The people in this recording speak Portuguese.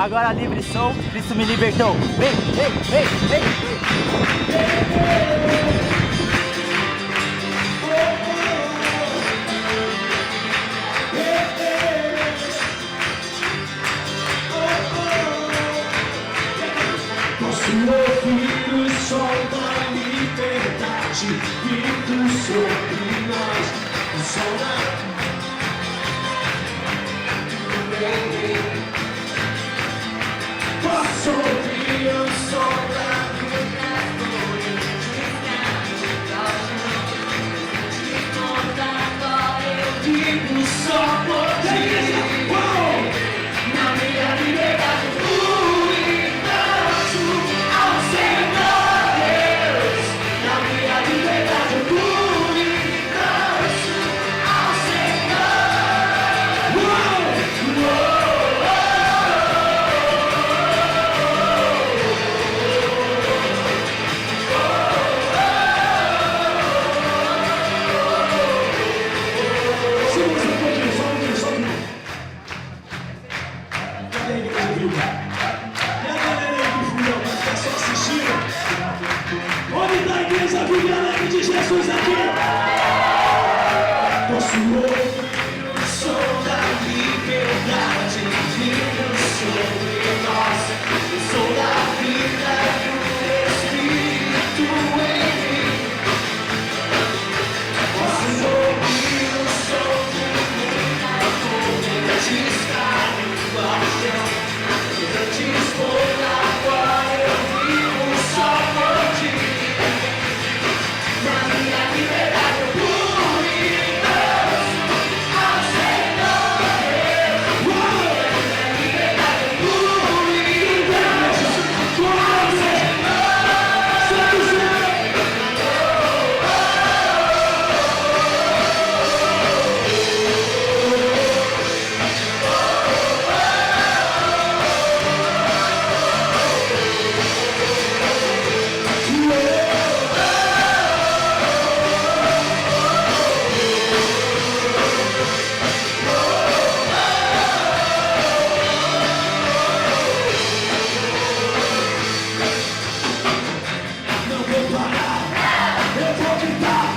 agora livre sou, Cristo me libertou. Vem, vem, vem, vem, Posso ouvir o som da liberdade vindo sobre nós, o som da posso ouvir o som da liberdade, eu vivo só por ti. Na minha liberdade, onde está a igreja vive alegre de Jesus aqui? Posso ouvir o som da liberdade vindo sobre nós, o som da vida do Espírito em mim. Posso ouvir o som do mundo estar no chão, antes por agora eu vivo só por ti. Na minha liberdade eu glorifico ao Senhor Deus. Na minha liberdade eu glorifico ao Não vou parar, eu vou gritar.